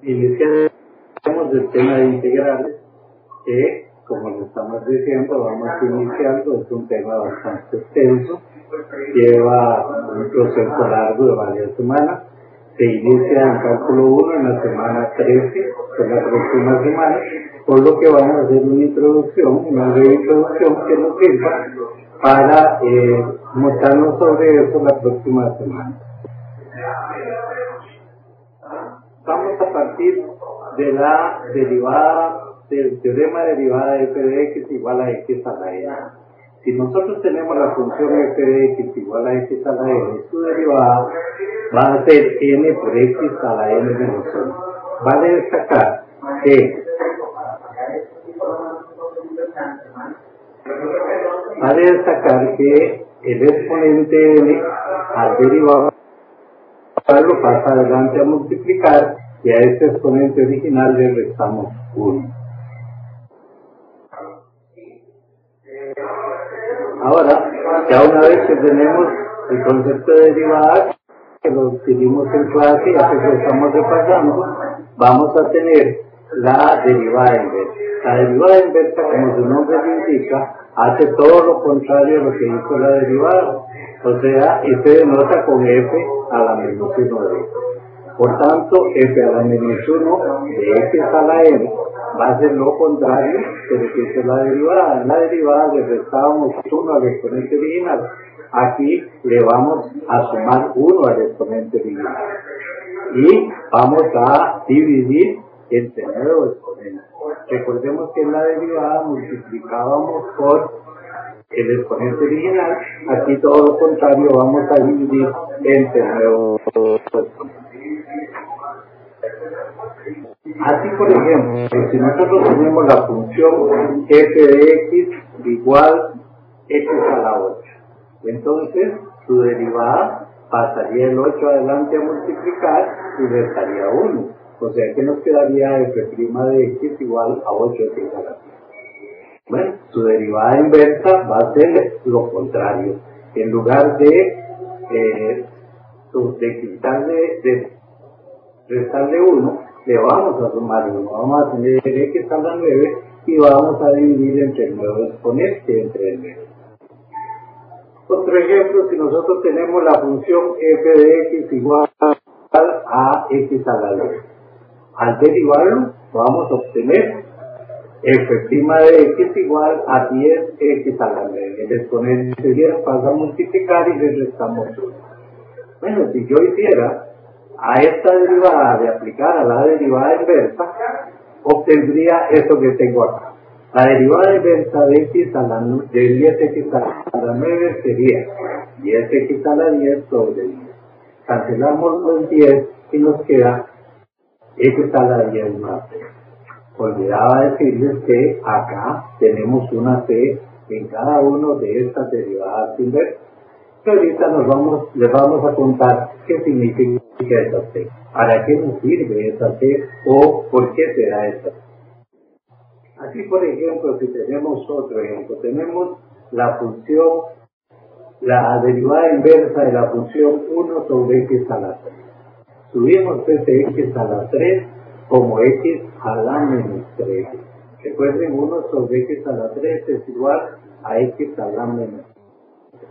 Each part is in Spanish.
Iniciamos el tema de integrales, que, como le estamos diciendo, vamos iniciando, es un tema bastante extenso, lleva un proceso largo de varias semanas. Se inicia en cálculo 1 en la semana 13, que es la próxima semana, por lo que vamos a hacer una introducción, una breve introducción que nos sirva para montarnos sobre eso la próxima semana. Vamos a partir de la derivada, del teorema de derivada de f de x igual a x a la n. Si nosotros tenemos la función f de x igual a x a la n, su derivada va a ser n por x a la n menos 1. Vale destacar que el exponente n al derivar lo pasa adelante a multiplicar y a este exponente original le restamos 1. Ahora, ya una vez que tenemos el concepto de derivada, que lo adquirimos en clase, ya que lo estamos repasando, vamos a tener la derivada inversa. La derivada inversa, como su nombre le indica, hace todo lo contrario a lo que hizo la derivada. O sea, y se denota con f a la menos 1 de x. Por tanto, f a la menos 1 de x a la n va a ser lo contrario de lo que hizo la derivada. En la derivada le restábamos 1 al exponente original. Aquí le vamos a sumar 1 al exponente original. Y vamos a dividir entre nuevo exponente. Recordemos que en la derivada multiplicábamos por el exponente original. Aquí todo lo contrario, vamos a dividir entre nuevo exponente. Así, por ejemplo, si nosotros tenemos la función f de x igual x a la 8, entonces su derivada pasaría el 8 adelante a multiplicar y le estaría 1. O sea que nos quedaría f' de x igual a 8x a la 10. Bueno, su derivada inversa va a ser lo contrario. En lugar de restarle 1, le vamos a sumar 1. Vamos a tener x a la 9 y vamos a dividir entre el nuevo exponente, entre el 9. Otro ejemplo, si nosotros tenemos la función f de x igual a x a la 10. Al derivarlo, vamos a obtener f' de x igual a 10x a la 9. El exponente 10 pasa a multiplicar y le restamos 1. Bueno, si yo hiciera a esta derivada de aplicar a la derivada inversa, obtendría esto que tengo acá. La derivada inversa de 10x a la 9 sería 10x a la 10 sobre 10. Cancelamos los 10 y nos queda x a la 10 más c. Olvidaba decirles que acá tenemos una c en cada uno de estas derivadas inversas. Que ahorita les vamos a contar qué significa esa c, para qué nos sirve esa c o por qué se da esa c. Así, por ejemplo, si tenemos otro ejemplo, tenemos la derivada inversa de la función 1 sobre x a la 3. Subimos ese x a la 3 como x a la menos 3. Recuerden, 1 sobre x a la 3 es igual a x a la menos 3.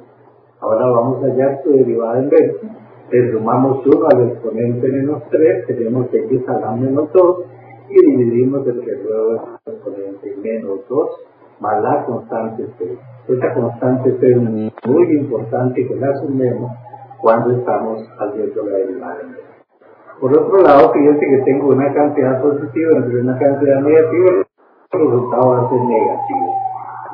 Ahora vamos a hallar su derivada inversa. Le sumamos 1 al exponente menos 3, tenemos x a la menos 2 y dividimos entre el nuevo exponente menos 2 más la constante c. Esta constante c es muy importante que la sumemos cuando estamos haciendo la derivada inversa. Por otro lado, fíjense que tengo una cantidad positiva entre una cantidad negativa, el resultado va a ser negativo.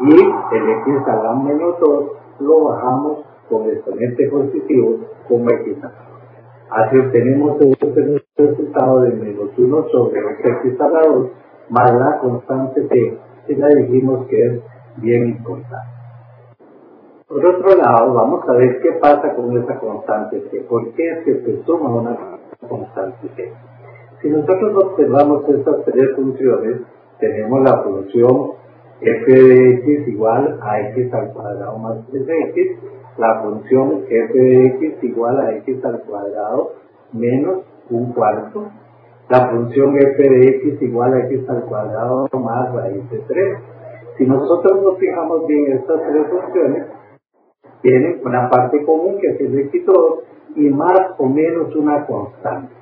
Y el x a la menos 2 lo bajamos con el exponente positivo como x a la 2. Así obtenemos el resultado de menos 1 sobre 2x a la 2 más la constante c, que la dijimos que es bien importante. Por otro lado, vamos a ver qué pasa con esa constante c. ¿Por qué es que se suma una constante c? Si nosotros observamos estas tres funciones, tenemos la función f de x igual a x al cuadrado más 3x, la función f de x igual a x al cuadrado menos un cuarto, la función f de x igual a x al cuadrado más raíz de 3. Si nosotros nos fijamos bien, estas tres funciones tienen una parte común que es el x2 y más o menos una constante.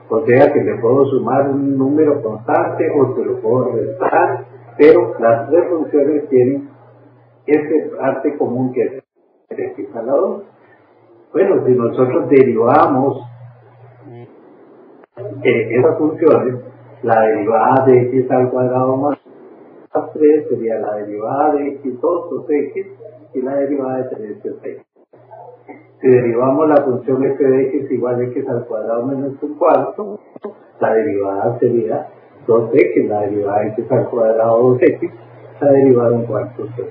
O sea que le puedo sumar un número constante o se lo puedo restar, pero las tres funciones tienen ese parte común que es x a la 2. Bueno, si nosotros derivamos esas funciones, la derivada de x al cuadrado más 3 sería la derivada de x2 cos x y la derivada de 3 es x. Si derivamos la función f de x igual a x al cuadrado menos un cuarto, la derivada sería 2x, la derivada de x al cuadrado 2x, la derivada de un cuarto es 3.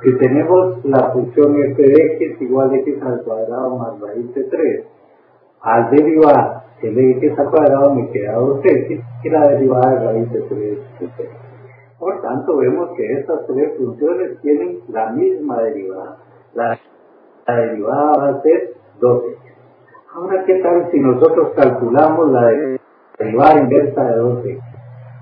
Si tenemos la función f de x igual a x al cuadrado más raíz de 3, al derivar el x al cuadrado me queda 2x y la derivada de raíz de 3 es 3. Por tanto, vemos que estas tres funciones tienen la misma derivada. La derivada va a ser 2x. Ahora, ¿qué tal si nosotros calculamos la derivada inversa de 2x?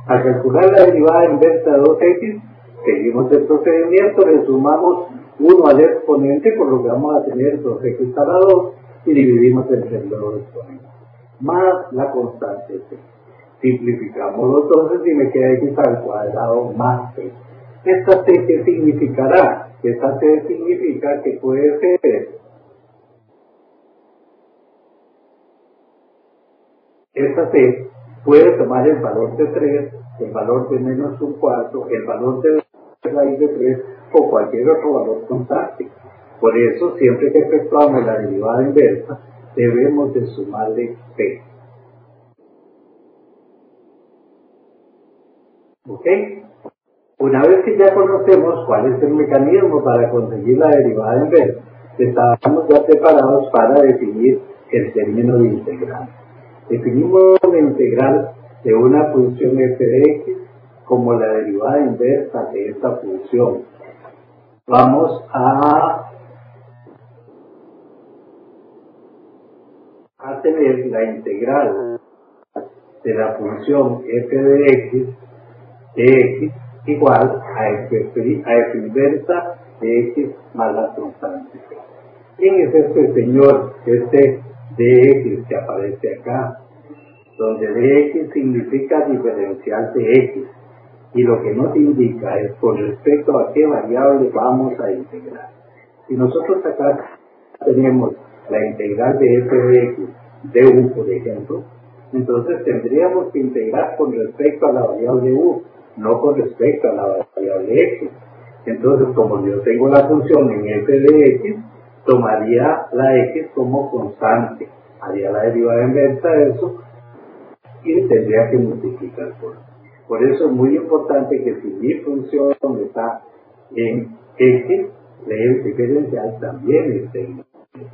Al calcular la derivada inversa de 2x, seguimos el procedimiento, le sumamos 1 al exponente, por lo que vamos a tener 2x a la 2 y dividimos entre los exponentes, más la constante x. Simplificamos los dos y me queda x al cuadrado más 3. ¿Esta c qué significará? Esta c significa que puede ser, esta c puede tomar el valor de 3, el valor de menos un cuarto, el valor de raíz de 3 o cualquier otro valor constante. Por eso, siempre que efectuamos la derivada inversa, debemos de sumarle p. ¿Ok? Una vez que ya conocemos cuál es el mecanismo para conseguir la derivada inversa, estamos ya preparados para definir el término de integral. Definimos la integral de una función f de x como la derivada inversa de esta función. Vamos a tener la integral de la función f de x igual a f inversa de x más la constante. ¿Quién es este señor, este dx que aparece acá? Donde dx significa diferencial de x y lo que nos indica es con respecto a qué variable vamos a integrar. Si nosotros acá tenemos la integral de f de x de u, por ejemplo, entonces tendríamos que integrar con respecto a la variable u, no con respecto a la variable x. Entonces, como yo tengo la función en f de x, tomaría la x como constante, haría la derivada inversa de eso y tendría que multiplicar por eso es muy importante que si mi función está en x, el diferencial también esté en x.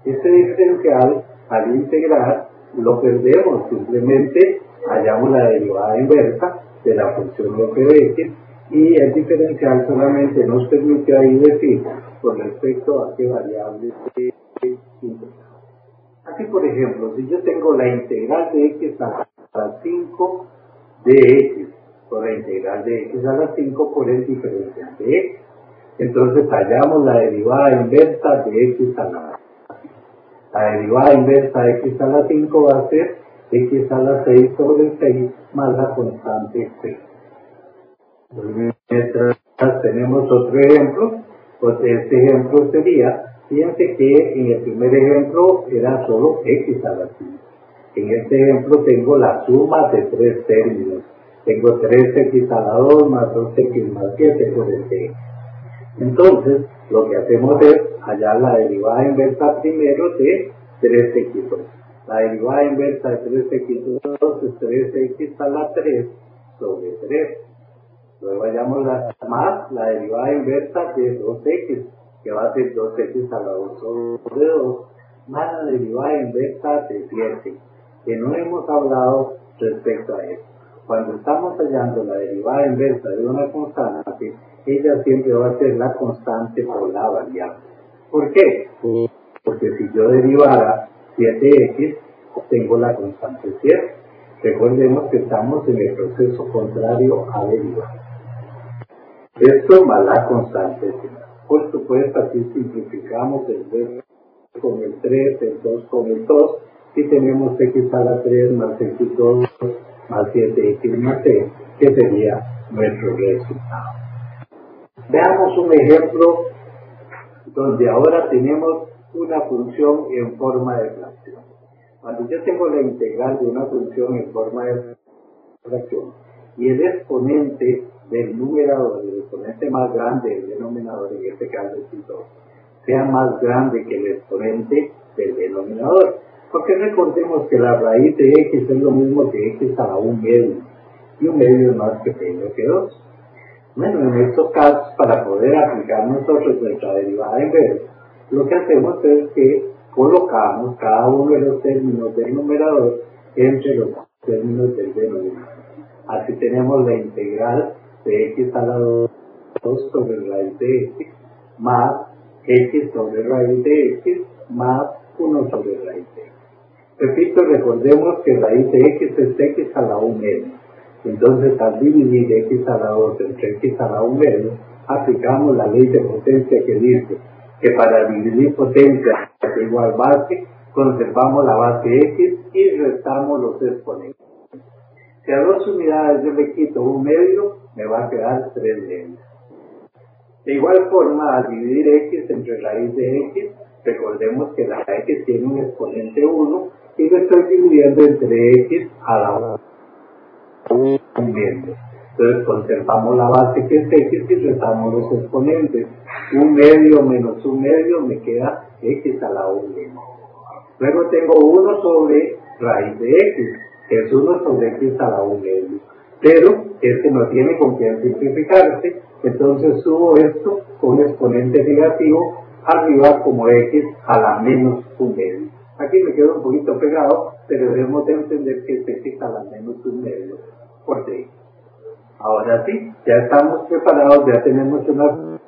Este diferencial, al integrar, lo perdemos, simplemente hallamos la derivada inversa de la función f de x y el diferencial solamente nos permite ahí decir con respecto a qué variable se integra. Así, por ejemplo, si yo tengo la integral de x a la 5 de x, por la integral de x a la 5 por el diferencial de x, entonces hallamos la derivada inversa de x a la 5. La derivada inversa de x a la 5 va a ser x a la 6 sobre 6 más la constante 6. Mientras tenemos otro ejemplo, pues este ejemplo sería, fíjense que en el primer ejemplo era solo x a la 5. En este ejemplo tengo la suma de tres términos. Tengo 3x a la 2 más 2x más 7 por el x. Entonces, lo que hacemos es hallar la derivada inversa primero de 3x2. La derivada inversa de 3x2 es 3x a la 3 sobre 3. Luego hallamos la derivada inversa de 2x, que va a ser 2x a la 2 sobre 2, más la derivada inversa de 7, que no hemos hablado respecto a eso. Cuando estamos hallando la derivada inversa de una constante, ella siempre va a ser la constante por la variable. ¿Por qué? Porque si yo derivara 7x, tengo la constante 7. Recordemos que estamos en el proceso contrario a derivar. Esto más la constante 7. Por supuesto, aquí simplificamos el 2 con el 3, el 2 con el 2, y tenemos x a la 3 más x2 más 7x más c, que sería nuestro resultado. Veamos un ejemplo donde ahora tenemos una función en forma de fracción. Cuando yo tengo la integral de una función en forma de fracción y el exponente del numerador, el exponente más grande del denominador, en este caso es 2, sea más grande que el exponente del denominador. Porque recordemos que la raíz de x es lo mismo que x a la 1 medio, y 1 medio es más pequeño que 2. Bueno, en estos casos, para poder aplicar nosotros nuestra derivada inversa, lo que hacemos es que colocamos cada uno de los términos del numerador entre los términos del denominador. Así tenemos la integral de x a la 2 sobre raíz de x más x sobre raíz de x más 1 sobre raíz de x. Repito, recordemos que raíz de x es x a la 1 medio. Entonces, al dividir x a la 2 entre x a la 1 medio, aplicamos la ley de potencia que dice que para dividir potencia de igual base, conservamos la base x y restamos los exponentes. Si a 2 unidades yo le quito 1 medio, me va a quedar 3 medios. De igual forma, al dividir x entre raíz de x, recordemos que la x tiene un exponente 1 y lo estoy dividiendo entre x a la 1 medio. Entonces conservamos la base que es x y restamos los exponentes. 1 medio menos 1 medio me queda x a la 1 medio. Luego tengo 1 sobre raíz de x, que es 1 sobre x a la 1 medio. Pero este no tiene con quién simplificarse, entonces subo esto con exponente negativo arriba como x a la menos 1 medio. Aquí me quedo un poquito pegado, pero debemos de entender que es x a la menos 1 medio por 3. Ahora sí, ya estamos preparados, ya tenemos una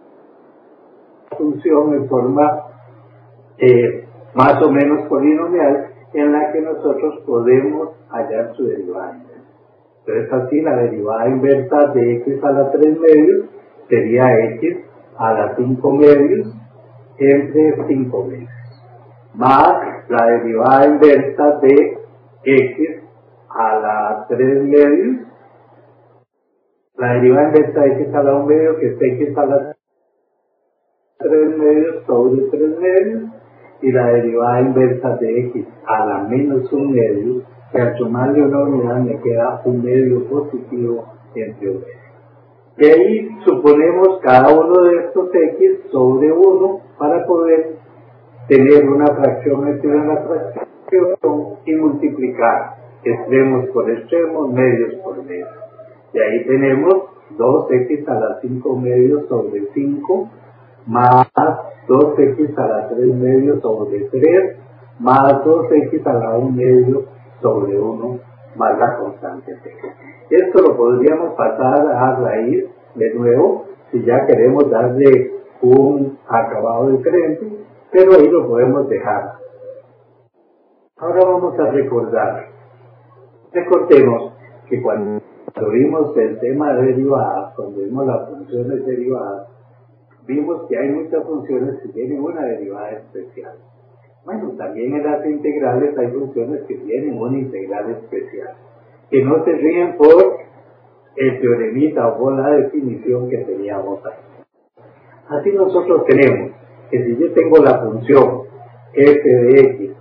función en forma más o menos polinomial en la que nosotros podemos hallar su derivada inversa. Entonces así la derivada inversa de x a la 3 medios sería x a la 5 medios entre 5 medios, más la derivada inversa de x a la 3 medios, la derivada inversa de x a la 1 medio, que es x a la 3 medios sobre 3 medios, y la derivada inversa de x a la menos 1 medio, que al sumarle una unidad me queda 1 medio positivo entre 1 medio. De ahí suponemos cada uno de estos x sobre 1 para poder tener una fracción metida en la fracción y multiplicar extremos por extremos, medios por medios. De ahí tenemos 2x a la 5 medios sobre 5 más 2x a la 3 medios sobre 3 más 2x a la 1 medio sobre 1 más la constante t. Esto lo podríamos pasar a raíz de nuevo si ya queremos darle un acabado diferente, pero ahí lo podemos dejar. Ahora vamos a recordar. Recordemos que cuando vimos el tema de derivadas, cuando vimos las funciones derivadas, vimos que hay muchas funciones que tienen una derivada especial. Bueno, también en las integrales hay funciones que tienen una integral especial, que no se ríen por el teoremita o por la definición que teníamos aquí. Así nosotros tenemos que si yo tengo la función f de x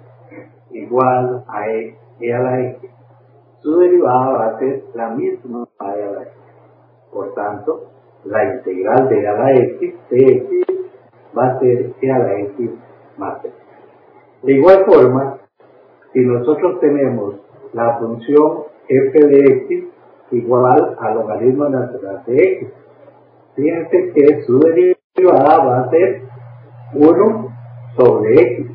igual a e a la x, su derivada va a ser la misma a e a la x. Por tanto, la integral de e a la x de x va a ser e a la x más x. De igual forma, si nosotros tenemos la función f de x igual al logaritmo natural de x, fíjense que su derivada va a ser 1 sobre x.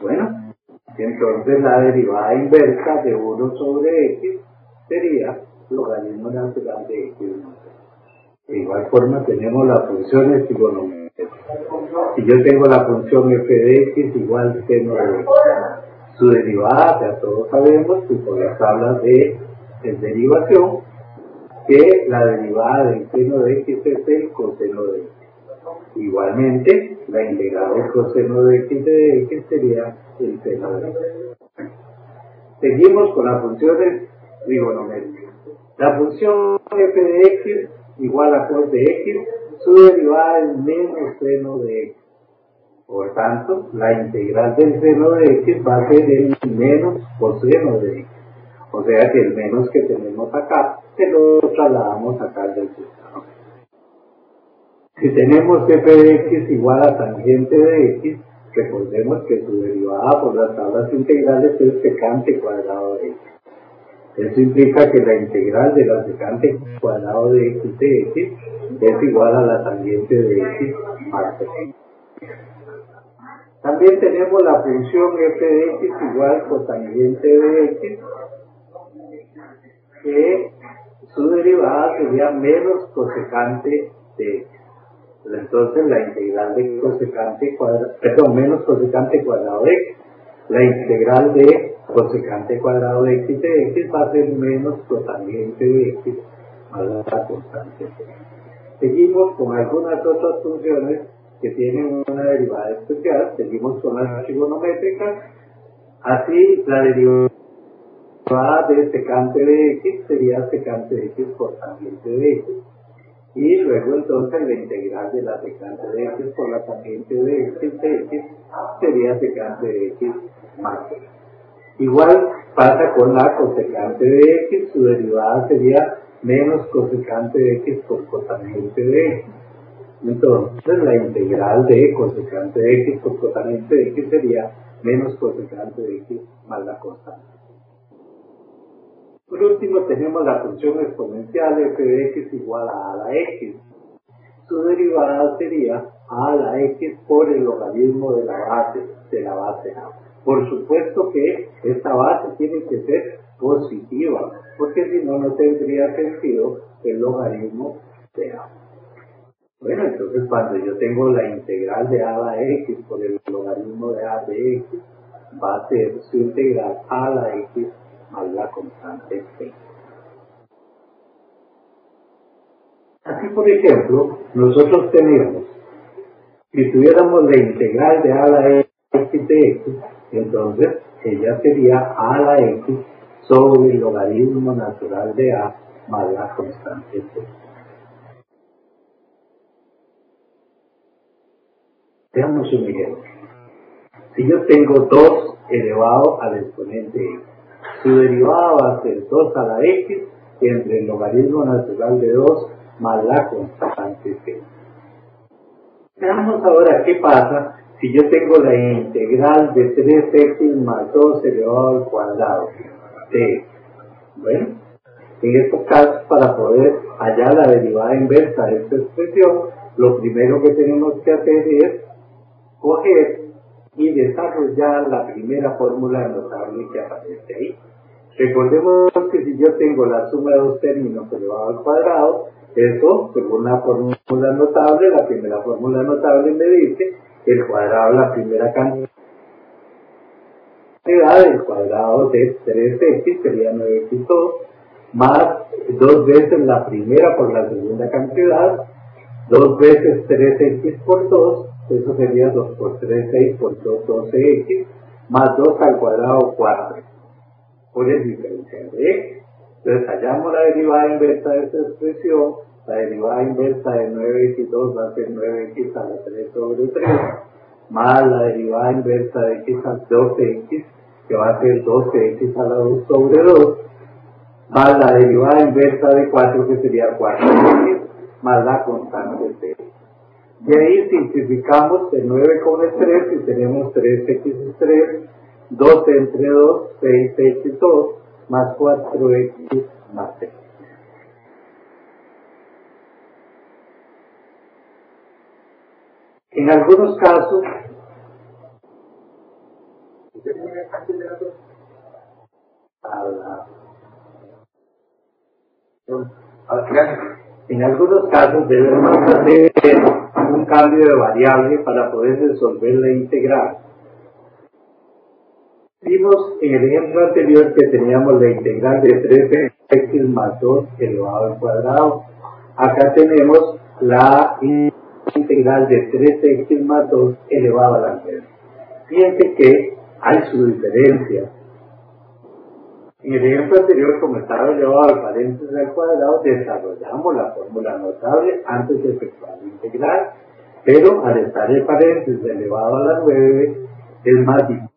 Bueno, entonces la derivada inversa de 1 sobre x sería logaritmo natural de x. De igual forma tenemos las funciones trigonométricas. Si yo tengo la función f de x igual seno de x, Su derivada, ya todos sabemos, y por las tablas de derivación, que la derivada del seno de x es el coseno de x. Igualmente, la integral del coseno de x sería el seno de x. Seguimos con las funciones trigonométricas. La función f de x igual a cos de x, su derivada es menos seno de x. Por tanto, la integral del seno de x va a ser el menos coseno de x. O sea que el menos que tenemos acá, se lo trasladamos acá al del sistema. Si tenemos f de x igual a tangente de x, recordemos que su derivada por las tablas integrales es secante cuadrado de x. Eso implica que la integral de la secante cuadrado de x es igual a la tangente de x más x. También tenemos la función f de x igual cotangente de x, que su derivada sería menos cosecante de x. Entonces la integral de cosecante cuadrado, menos cosecante cuadrado de x. La integral de cosecante cuadrado de x va a ser menos cotangente de x más la constante. Seguimos con algunas otras funciones que tienen una derivada especial. Seguimos con las trigonométricas. Así, la derivada de secante de x sería secante de x por tangente de x. Y luego entonces la integral de la secante de x por la tangente de x sería secante de x más x. Igual pasa con la cosecante de x, su derivada sería menos cosecante de x por cotangente de x. Entonces la integral de cosecante de x por cotangente de x sería menos cosecante de x más la constante. Por último tenemos la función exponencial f de x igual a la x. Su derivada sería a la x por el logaritmo de la base a. Por supuesto que esta base tiene que ser positiva, porque si no, no tendría sentido el logaritmo de a. Bueno, entonces cuando yo tengo la integral de a a la x por el logaritmo de a de x, va a ser su integral a la x más la constante c. Así, por ejemplo, nosotros tenemos, si tuviéramos la integral de a la x de x, entonces ella sería a la x sobre el logaritmo natural de a más la constante c. Veamos un ejemplo. Si yo tengo 2 elevado al exponente x, su derivada va a ser 2 a la x entre el logaritmo natural de 2 más la constante c. Veamos ahora qué pasa si yo tengo la integral de 3x más 2 elevado al cuadrado de x. Bueno, en estos casos, para poder hallar la derivada inversa de esta expresión, lo primero que tenemos que hacer es coger y desarrollar la primera fórmula notable que aparece ahí. Recordemos que si yo tengo la suma de dos términos elevado al cuadrado, eso, según la fórmula notable, la primera fórmula notable me dice que el cuadrado de la primera cantidad, el cuadrado de 3x sería 9x2, más 2 veces la primera por la segunda cantidad, 2 veces 3x por 2, eso sería 2 por 3, 6 por 2, 12x, más 2 al cuadrado 4, por el diferencial de x. Entonces hallamos la derivada inversa de esta expresión. La derivada inversa de 9x2 va a ser 9x a la 3 sobre 3, más la derivada inversa de x a 12x, que va a ser 12x a la 2 sobre 2, más la derivada inversa de 4, que sería 4x, más la constante c. De ahí simplificamos el 9 con el 3 y tenemos 3x3, 12 entre 2, 6x2, más 4x más c. En algunos casos, debemos hacer un cambio de variable para poder resolver la integral. Vimos en el ejemplo anterior que teníamos la integral de 3x más 2 elevado al cuadrado. Acá tenemos la integral de 3x más 2 elevado a la 9. Fíjense que hay su diferencia. En el ejemplo anterior, como estaba elevado al paréntesis al cuadrado, desarrollamos la fórmula notable antes de efectuar la integral, pero al estar el paréntesis elevado a la 9 es más difícil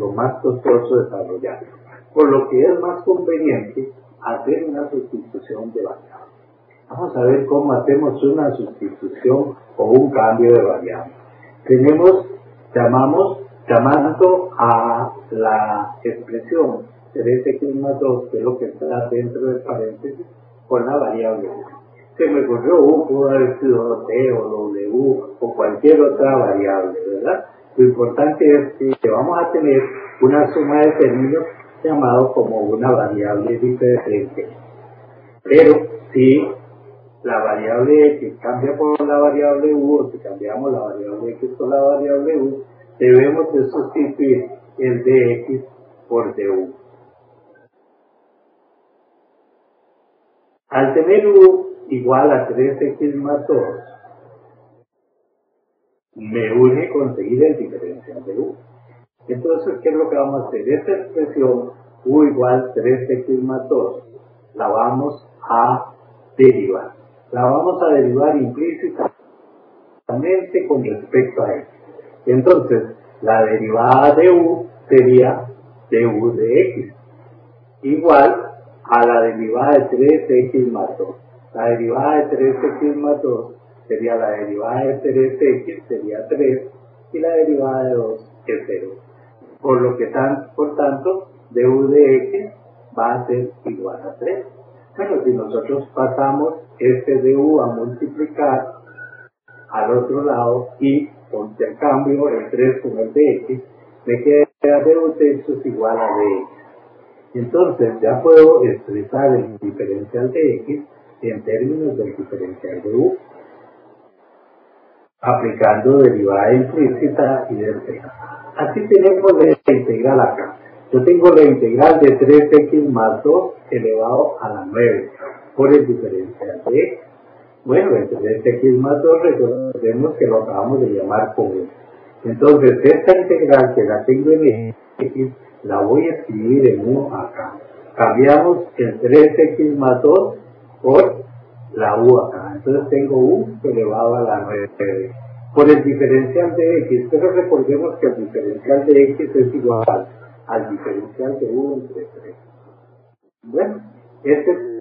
o más costoso desarrollarlo, por lo que es más conveniente hacer una sustitución de variable. Vamos a ver cómo hacemos una sustitución o un cambio de variable. Llamando a la expresión 3x más 2, que es lo que está dentro del paréntesis, con la variable u. Se me ocurrió u, pudo haber sido t o w o cualquier otra variable, ¿verdad? Lo importante es que vamos a tener una suma de términos llamado como una variable diferente. Pero si la variable x cambia por la variable u, o si cambiamos la variable x por la variable u, debemos de sustituir el dx por du. Al tener u igual a 3x más 2, me urge conseguir el diferencial de u. Entonces, ¿qué es lo que vamos a hacer? Esta expresión u igual 3x más 2 la vamos a derivar. La vamos a derivar implícitamente con respecto a x. Entonces, la derivada de u sería du de x, igual a la derivada de 3x más 2. La derivada de 3x más 2 sería la derivada de 3x, sería 3, y la derivada de 2 es 0. Por tanto, du de x va a ser igual a 3. Bueno, si nosotros pasamos este du a multiplicar al otro lado y intercambio el 3 con el de x, me queda du tercios igual a dx. Entonces ya puedo expresar el diferencial de x en términos del diferencial de u, aplicando derivada implícita y despeja. Así tenemos la integral acá. Yo tengo la integral de 3x más 2 elevado a la 9 por el diferencial de x. Bueno, el 3x más 2 recordemos que lo acabamos de llamar común. Entonces esta integral que la tengo en x, la voy a escribir en 1 acá. Cambiamos el 3x más 2 por la u acá. Entonces tengo u elevado a la 9 por el diferencial de x, pero recordemos que el diferencial de x es igual al diferencial de u entre 3. Bueno, este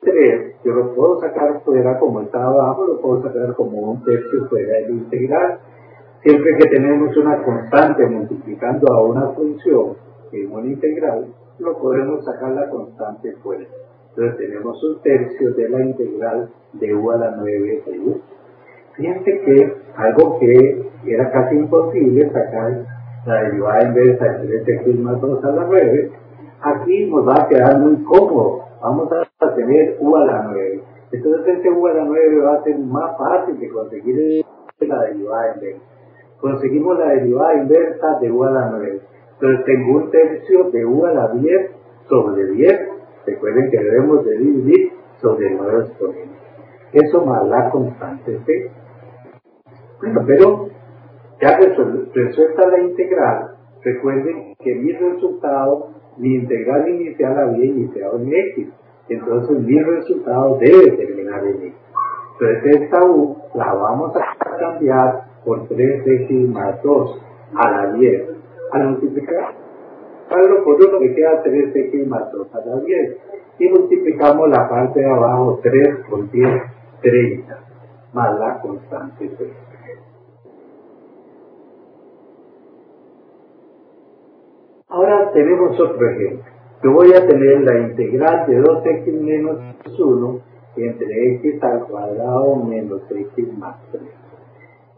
3 yo lo puedo sacar fuera como está abajo, lo puedo sacar como un tercio fuera de la integral. Siempre que tenemos una constante multiplicando a una función en una integral, lo podemos sacar la constante fuera. Entonces tenemos un tercio de la integral de u a la 9 de u. Fíjense que algo que era casi imposible, sacar la derivada inversa de 3x más 2 a la 9, aquí nos va a quedar muy cómodo. Vamos a tener u a la 9. Entonces este u a la 9 va a ser más fácil de conseguir la derivada inversa. Conseguimos la derivada inversa de u a la 9. Entonces tengo un tercio de u a la 10 sobre 10. Recuerden que debemos de dividir sobre 9 exponentes. Eso más la constante c. Bueno, pero ya resuelta la integral, recuerden que mi integral inicial había iniciado en x. Entonces mi resultado debe terminar en x. Entonces esta u la vamos a cambiar por 3x más 2 a la 10. Al multiplicarlo por 1 me queda 3x más 2 a la 10. Y multiplicamos la parte de abajo, 3 por 10, 30, más la constante c. Ahora tenemos otro ejemplo. Yo voy a tener la integral de 2x menos 1 entre x al cuadrado menos x más 3.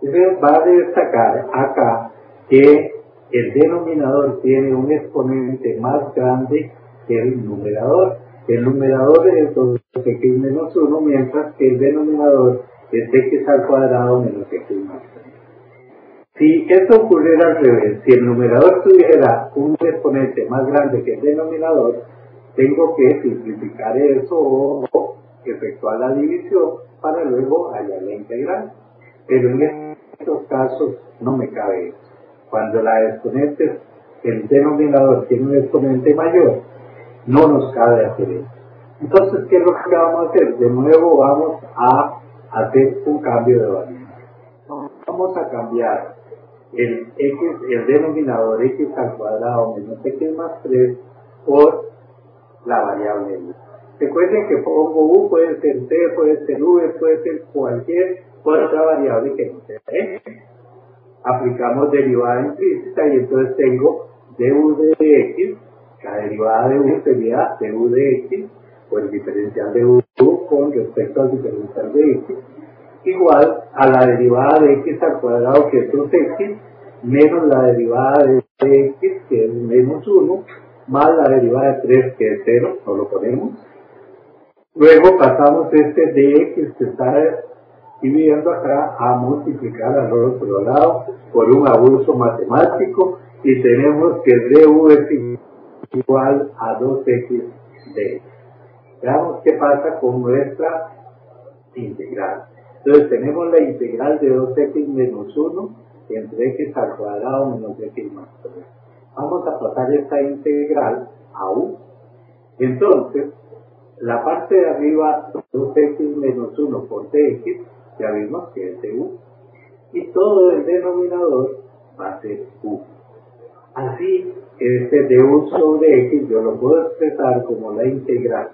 Entonces va a destacar acá que el denominador tiene un exponente más grande que el numerador. El numerador es 2x menos 1, mientras que el denominador es x al cuadrado menos x más 3. Si esto ocurriera al revés, si el numerador tuviera un exponente más grande que el denominador, tengo que simplificar eso o efectuar la división para luego hallar la integral. Pero en estos casos no me cabe eso. Cuando el denominador tiene un exponente mayor, no nos cabe hacer eso. Entonces, ¿qué es lo que vamos a hacer? De nuevo vamos a hacer un cambio de variable. Vamos a cambiar el denominador x al cuadrado menos x más 3 por la variable u. Recuerden que pongo u, puede ser t, puede ser v, puede ser cualquier otra variable que no sea x. Aplicamos derivada implícita y entonces tengo du de x, la derivada de u sería du de x, o el diferencial de u con respecto al diferencial de x, igual a la derivada de x al cuadrado, que es 2x, menos la derivada de x, que es menos 1, más la derivada de 3, que es 0, no lo ponemos. Luego pasamos este dx que está dividiendo acá a multiplicar al otro lado por un abuso matemático y tenemos que du es igual a 2x de x. Veamos qué pasa con nuestra integral. Entonces tenemos la integral de 2x menos 1 entre x al cuadrado menos x más 3. Vamos a pasar esta integral a u. Entonces, la parte de arriba, 2x menos 1 por dx, ya vimos que es de u. Y todo el denominador va a ser u. Así, este du sobre x yo lo puedo expresar como la integral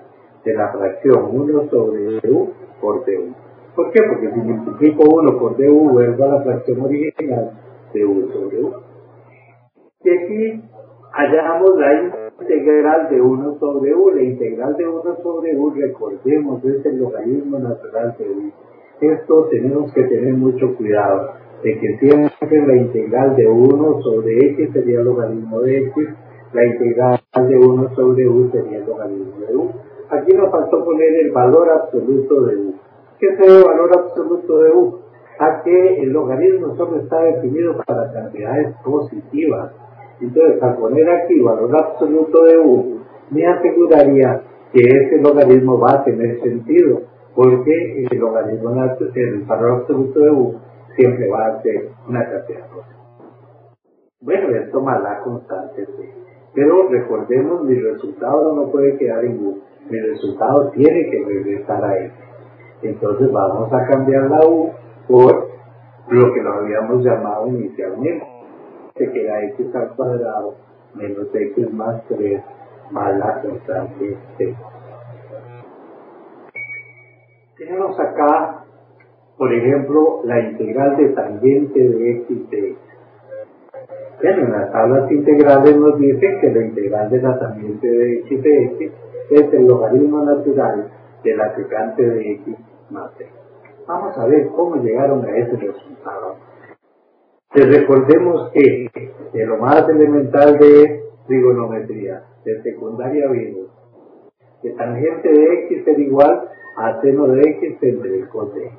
de la fracción 1 sobre u por du. ¿Por qué? Porque si multiplico 1 por du, vuelvo a la fracción original de u sobre u. Y aquí hallamos la integral de 1 sobre u. La integral de 1 sobre u, recordemos, es el logaritmo natural de u. Esto tenemos que tener mucho cuidado, de que siempre la integral de 1 sobre x sería el logaritmo de x, la integral de 1 sobre u sería el logaritmo de u. Aquí nos faltó poner el valor absoluto de u. ¿Qué es el valor absoluto de u? A que el logaritmo solo está definido para cantidades positivas. Entonces, al poner aquí valor absoluto de u, me aseguraría que ese logaritmo va a tener sentido, porque el valor absoluto de u siempre va a ser una cantidad positiva. Bueno, esto más la constante c. Pero recordemos, mi resultado no puede quedar en u. Mi resultado tiene que regresar a x. Entonces vamos a cambiar la u por lo que lo habíamos llamado inicialmente, que era x al cuadrado menos x más 3 más la constante c. Tenemos acá, por ejemplo, la integral de tangente de x de x. Bueno, en las tablas integrales nos dicen que la integral de la tangente de x de x es el logaritmo natural de la secante de x más x. Vamos a ver cómo llegaron a ese resultado. Recordemos que de lo más elemental de trigonometría, de secundaria vimos que tangente de x es igual a seno de x entre cos de x.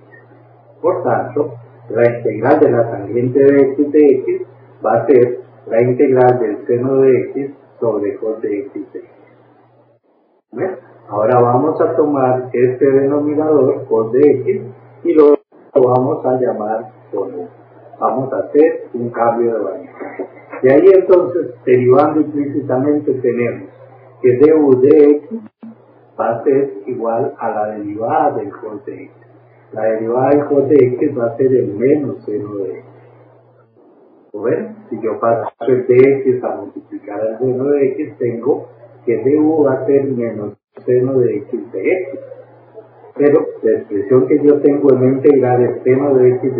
Por tanto, la integral de la tangente de x va a ser la integral del seno de x sobre cos de x de x. ¿Ves? Ahora vamos a tomar este denominador cos de x y lo vamos a llamar con u. Vamos a hacer un cambio de variable. Y ahí entonces, derivando implícitamente, tenemos que du de x va a ser igual a la derivada del cos de x. La derivada del cos de x va a ser el menos seno de x. ¿Ven? Si yo paso el de x a multiplicar el seno de x, tengo que du va a ser menos seno de x de x. Pero la expresión que yo tengo en la integral es seno de x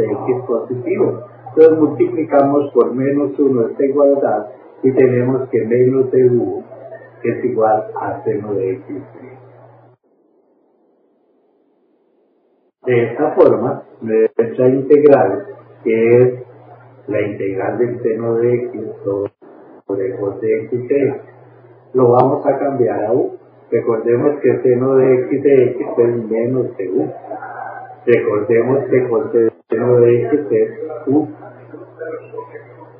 positivo. Entonces multiplicamos por menos 1 esta igualdad y tenemos que menos du es igual a seno de x de x. De esta forma, nuestra integral, que es la integral del seno de x sobre cos de x de x, lo vamos a cambiar a u. Recordemos que el seno de x es menos de u. Recordemos que cos de seno de x es u.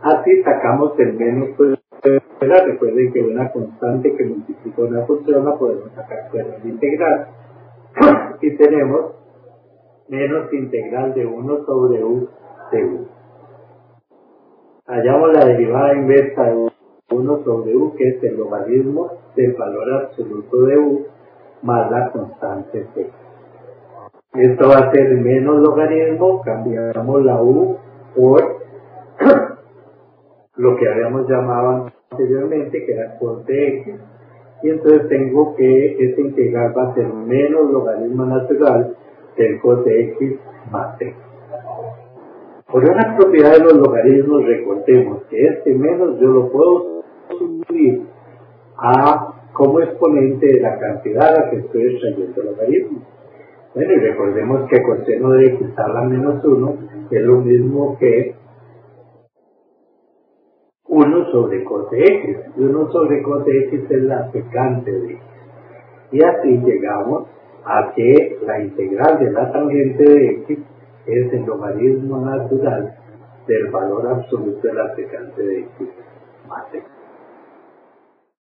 Así sacamos el menos fuera. Recuerden que una constante que multiplica una función la podemos sacar fuera de integral. Y tenemos menos integral de 1 sobre u de u. Hallamos la derivada inversa de 1 sobre u, que es el logaritmo del valor absoluto de u más la constante c. Esto va a ser menos logaritmo, cambiamos la u por lo que habíamos llamado anteriormente, que era cos de x, y entonces tengo que esta integral va a ser menos logaritmo natural del cos de x más c. Por una propiedad de los logaritmos, recordemos que este menos yo lo puedo subir como exponente de la cantidad a la que estoy extrayendo el logaritmo. Bueno, y recordemos que coseno de x a la menos 1 es lo mismo que 1 sobre cos de x. Y 1 sobre cos de x es la secante de x. Y así llegamos a que la integral de la tangente de x es el logaritmo natural del valor absoluto de la secante de x más x.